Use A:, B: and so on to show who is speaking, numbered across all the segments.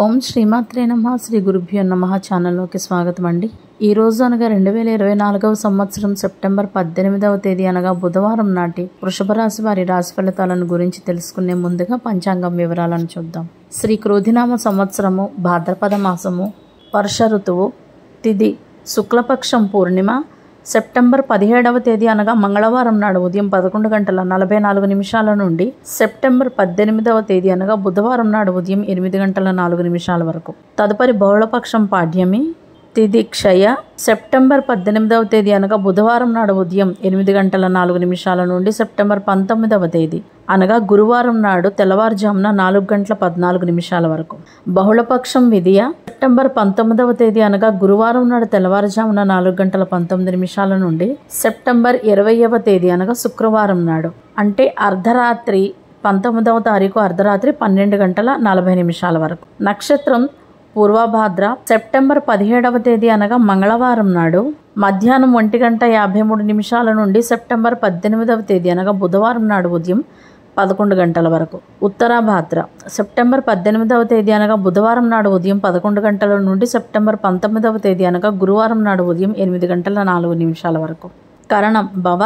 A: ఓం శ్రీమాత్రే నమః. శ్రీ గురుభ్యో నమః. ఛానల్లోకి స్వాగతం అండి. ఈ రోజు అనగా 2024వ సంవత్సరం సెప్టెంబర్ 18వ తేదీ అనగా బుధవారం నాటి వృషభ రాశి వారి రాశి ఫలితాలను గురించి తెలుసుకునే ముందుగా పంచాంగం వివరాలను చూద్దాం. శ్రీ క్రోధినామ సంవత్సరము, భాద్రపద మాసము, వర్ష ఋతువు, తిథి శుక్లపక్షం పూర్ణిమ, సెప్టెంబర్ 17వ తేదీ అనగా మంగళవారం నాడు ఉదయం 11:44 నుండి సెప్టెంబర్ 18వ తేదీ అనగా బుధవారం నాడు ఉదయం 8:04 వరకు. తదుపరి బహుళపక్షం పాడ్యమి, తిథి క్షయ, సెప్టెంబర్ 18వ తేదీ అనగా బుధవారం నాడు ఉదయం 8:04 నుండి సెప్టెంబర్ 19వ తేదీ అనగా గురువారం నాడు తెల్లవారుజామున 4:14 వరకు. బహుళపక్షం విధియ, సెప్టెంబర్ 19వ తేదీ అనగా గురువారం నాడు తెల్లవారుజామున 4:19 నుండి సెప్టెంబర్ 20వ తేదీ అనగా శుక్రవారం నాడు అంటే అర్ధరాత్రి 19వ తారీఖు అర్ధరాత్రి 12:40 వరకు. నక్షత్రం పూర్వభాద్ర, సెప్టెంబర్ 17వ తేదీ అనగా మంగళవారం నాడు మధ్యాహ్నం 1:53 నుండి సెప్టెంబర్ 18వ తేదీ అనగా బుధవారం నాడు ఉదయం 11 గంటల వరకు. ఉత్తరాభాద్ర, సెప్టెంబర్ 18వ తేదీ అనగా బుధవారం నాడు ఉదయం 11 గంటల నుండి సెప్టెంబర్ 19వ తేదీ అనగా గురువారం నాడు ఉదయం 8:04 వరకు. కరణం భవ,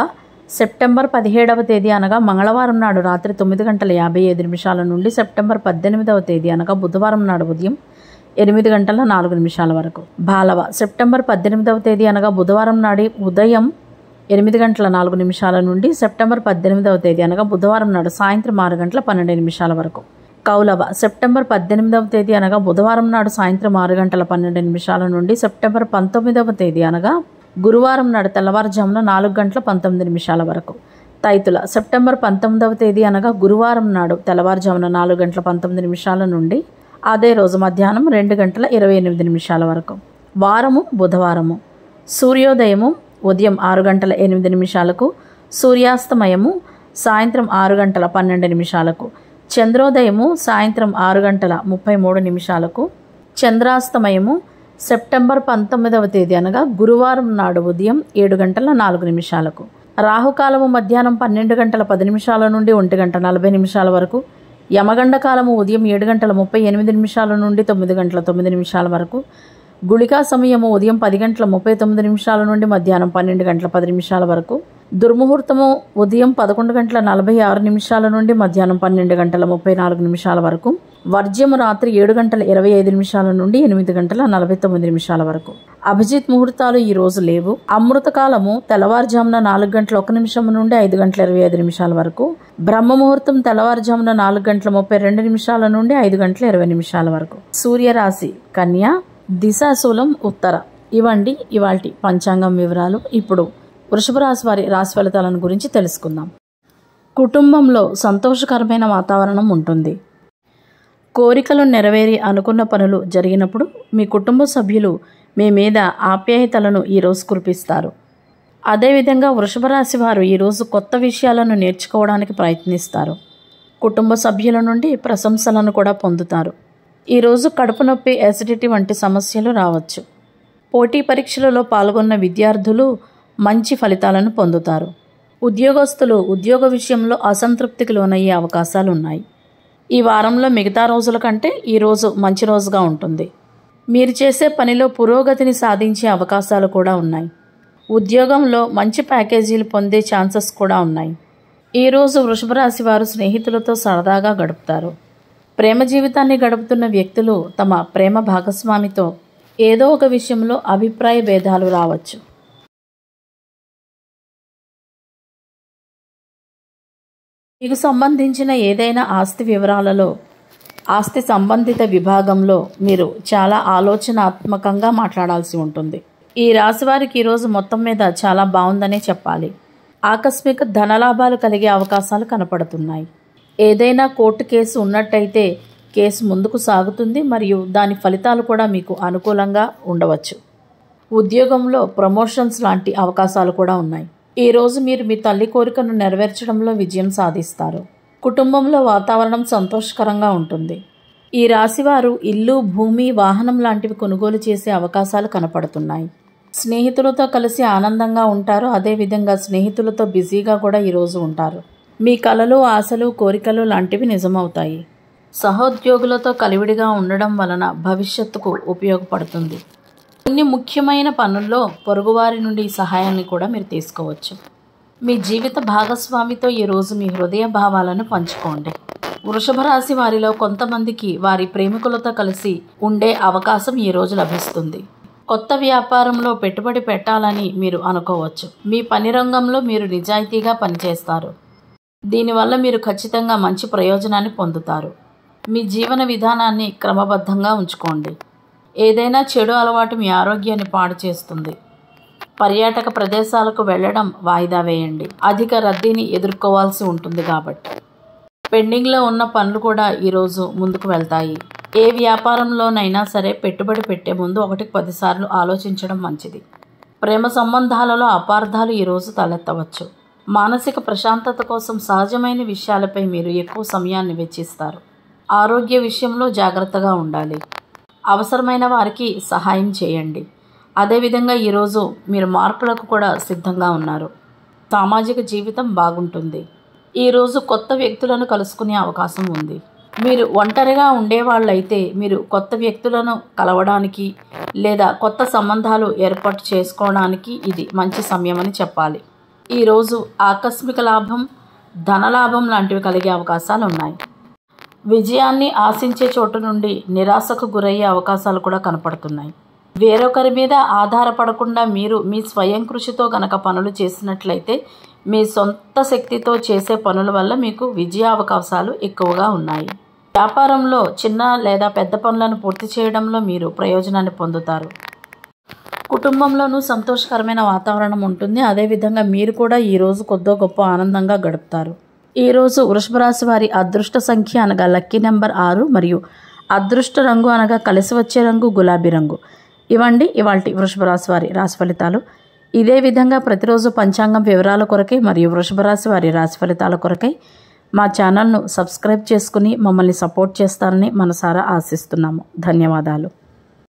A: సెప్టెంబర్ 17వ తేదీ అనగా మంగళవారం నాడు రాత్రి 9:55 నుండి సెప్టెంబర్ 18వ తేదీ అనగా బుధవారం నాడు ఉదయం 8:04 వరకు. బాలవ, సెప్టెంబర్ 18వ తేదీ అనగా బుధవారం నాడు ఉదయం 8:04 నుండి సెప్టెంబర్ 18వ తేదీ అనగా బుధవారం నాడు సాయంత్రం 6:12 వరకు. కౌలవ, సెప్టెంబర్ 18వ తేదీ అనగా బుధవారం నాడు సాయంత్రం 6:12 నుండి సెప్టెంబర్ 19వ తేదీ అనగా గురువారం నాడు తెల్లవారుజామున 4:19 వరకు. తైతుల, సెప్టెంబర్ 19వ తేదీ అనగా గురువారం నాడు తెల్లవారుజామున 4:19 నుండి అదే రోజు మధ్యాహ్నం 2:28 వరకు. వారము బుధవారము. సూర్యోదయము ఉదయం 6:08, సూర్యాస్తమయము సాయంత్రం 6:12, చంద్రోదయము సాయంత్రం 6:33, చంద్రాస్తమయము సెప్టెంబర్ 19వ తేదీ అనగా గురువారం నాడు ఉదయం 7:04. రాహుకాలము మధ్యాహ్నం 12:10 నుండి 1:40 వరకు. యమగండ కాలము ఉదయం 7:38 నుండి 9:09 వరకు. గుళికా సమయము ఉదయం 10:39 నుండి మధ్యాహ్నం 12:10 వరకు. దుర్ముహూర్తము ఉదయం 11:46 నుండి మధ్యాహ్నం 12:34 వరకు. వర్జ్యము రాత్రి 7:25 నుండి 8:49 వరకు. అభిజిత్ ముహూర్తాలు ఈ రోజు లేవు. అమృత కాలము తెల్లవారుజామున 4:01 నుండి 5:25 వరకు. బ్రహ్మ ముహూర్తం తెల్లవారుజామున 4:32 నుండి 5:20 వరకు. సూర్యరాశి కన్యా, దిశాశూలం ఉత్తర. ఇవండి ఇవాల్టి పంచాంగం వివరాలు. ఇప్పుడు వృషభ రాశి వారి రాశి ఫలితాలను గురించి తెలుసుకుందాం. కుటుంబంలో సంతోషకరమైన వాతావరణం ఉంటుంది. కోరికలు నెరవేరి అనుకున్న పనులు జరిగినప్పుడు మీ కుటుంబ సభ్యులు మీ మీద ఆప్యాయతలను ఈరోజు కురిపిస్తారు. అదేవిధంగా వృషభ రాశి వారు ఈరోజు కొత్త విషయాలను నేర్చుకోవడానికి ప్రయత్నిస్తారు. కుటుంబ సభ్యుల నుండి ప్రశంసలను కూడా పొందుతారు. ఈరోజు కడుపు నొప్పి, యాసిడిటీ వంటి సమస్యలు రావచ్చు. పోటీ పరీక్షలలో పాల్గొన్న విద్యార్థులు మంచి ఫలితాలను పొందుతారు. ఉద్యోగస్తులు ఉద్యోగ విషయంలో అసంతృప్తికి లోనయ్యే అవకాశాలు ఉన్నాయి. ఈ వారంలో మిగతా రోజుల కంటే ఈరోజు మంచి రోజుగా ఉంటుంది. మీరు చేసే పనిలో పురోగతిని సాధించే అవకాశాలు కూడా ఉన్నాయి. ఉద్యోగంలో మంచి ప్యాకేజీలు పొందే ఛాన్సెస్ కూడా ఉన్నాయి. ఈరోజు వృషభ రాశి వారు స్నేహితులతో సరదాగా గడుపుతారు. ప్రేమ జీవితాన్ని గడుపుతున్న వ్యక్తులు తమ ప్రేమ భాగస్వామితో ఏదో ఒక విషయంలో అభిప్రాయ భేదాలు రావచ్చు. మీకు సంబంధించిన ఏదైనా ఆస్తి వివరాలలో ఆస్తి సంబంధిత విభాగంలో మీరు చాలా ఆలోచనాత్మకంగా మాట్లాడాల్సి ఉంటుంది. ఈ రాశి వారికి ఈరోజు మొత్తం మీద చాలా బాగుందనే చెప్పాలి. ఆకస్మిక ధనలాభాలు కలిగే అవకాశాలు కనపడుతున్నాయి. ఏదైనా కోర్టు కేసు ఉన్నట్టయితే కేసు ముందుకు సాగుతుంది మరియు దాని ఫలితాలు కూడా మీకు అనుకూలంగా ఉండవచ్చు. ఉద్యోగంలో ప్రమోషన్స్ లాంటి అవకాశాలు కూడా ఉన్నాయి. ఈరోజు మీరు మీ తల్లి కోరికను నెరవేర్చడంలో విజయం సాధిస్తారు. కుటుంబంలో వాతావరణం సంతోషకరంగా ఉంటుంది. ఈ రాశివారు ఇల్లు, భూమి, వాహనం లాంటివి కొనుగోలు చేసే అవకాశాలు కనపడుతున్నాయి. స్నేహితులతో కలిసి ఆనందంగా ఉంటారు. అదేవిధంగా స్నేహితులతో బిజీగా కూడా ఈరోజు ఉంటారు. మీ కలలు, ఆశలు, కోరికలు లాంటివి నిజమవుతాయి. సహోద్యోగులతో కలివిడిగా ఉండడం వలన భవిష్యత్తుకు ఉపయోగపడుతుంది. కొన్ని ముఖ్యమైన పనుల్లో పొరుగువారి నుండి సహాయాన్ని కూడా మీరు తీసుకోవచ్చు. మీ జీవిత భాగస్వామితో ఈరోజు మీ హృదయ భావాలను పంచుకోండి. వృషభ రాశి వారిలో కొంతమందికి వారి ప్రేమికులతో కలిసి ఉండే అవకాశం ఈరోజు లభిస్తుంది. కొత్త వ్యాపారంలో పెట్టుబడి పెట్టాలని మీరు అనుకోవచ్చు. మీ పని రంగంలో మీరు నిజాయితీగా పనిచేస్తారు. దీనివల్ల మీరు ఖచ్చితంగా మంచి ప్రయోజనాన్ని పొందుతారు. మీ జీవన విధానాన్ని క్రమబద్ధంగా ఉంచుకోండి. ఏదైనా చెడు అలవాటు మీ ఆరోగ్యాన్ని పాడు చేస్తుంది. పర్యాటక ప్రదేశాలకు వెళ్ళడం వాయిదా వేయండి. అధిక రద్దీని ఎదుర్కోవాల్సి ఉంటుంది కాబట్టి. పెండింగ్లో ఉన్న పనులు కూడా ఈరోజు ముందుకు వెళ్తాయి. ఏ వ్యాపారంలోనైనా సరే పెట్టుబడి పెట్టే ముందు 1కి 10 సార్లు ఆలోచించడం మంచిది. ప్రేమ సంబంధాలలో అపార్థాలు ఈరోజు తలెత్తవచ్చు. మానసిక ప్రశాంతత కోసం సహజమైన విషయాలపై మీరు ఎక్కువ సమయాన్ని వెచ్చిస్తారు. ఆరోగ్య విషయంలో జాగ్రత్తగా ఉండాలి. అవసరమైన వారికి సహాయం చేయండి. అదేవిధంగా ఈరోజు మీరు మార్పులకు కూడా సిద్ధంగా ఉన్నారు. సామాజిక జీవితం బాగుంటుంది. ఈరోజు కొత్త వ్యక్తులను కలుసుకునే అవకాశం ఉంది. మీరు ఒంటరిగా ఉండేవాళ్ళైతే మీరు కొత్త వ్యక్తులను కలవడానికి లేదా కొత్త సంబంధాలు ఏర్పాటు చేసుకోవడానికి ఇది మంచి సమయమని చెప్పాలి. ఈరోజు ఆకస్మిక లాభం, ధనలాభం లాంటివి కలిగే అవకాశాలు ఉన్నాయి. విజయాన్ని ఆశించే చోటు నుండి నిరాశకు గురయ్యే అవకాశాలు కూడా కనపడుతున్నాయి. వేరొకరి మీద ఆధారపడకుండా మీరు మీ స్వయం కృషితో గనక పనులు చేసినట్లయితే మీ సొంత శక్తితో చేసే పనుల వల్ల మీకు విజయ అవకాశాలు ఎక్కువగా ఉన్నాయి. వ్యాపారంలో చిన్న లేదా పెద్ద పనులను పూర్తి చేయడంలో మీరు ప్రయోజనాన్ని పొందుతారు. కుటుంబంలోనూ సంతోషకరమైన వాతావరణం ఉంటుంది. అదేవిధంగా మీరు కూడా ఈరోజు కొద్దో గొప్ప ఆనందంగా గడుపుతారు. ఈరోజు వృషభ రాశి వారి అదృష్ట సంఖ్య అనగా లక్కీ నెంబర్ 6 మరియు అదృష్ట రంగు అనగా కలిసి వచ్చే రంగు గులాబీ రంగు. ఇవండి ఇవాల్టి వృషభ రాశి వారి రాశి ఫలితాలు. ఇదే విధంగా ప్రతిరోజు పంచాంగం వివరాల కొరకై మరియు వృషభ రాశి వారి రాశి ఫలితాల కొరకై మా ఛానల్ను సబ్స్క్రైబ్ చేసుకుని మమ్మల్ని సపోర్ట్ చేస్తారని మనసారా ఆశిస్తున్నాము. ధన్యవాదాలు.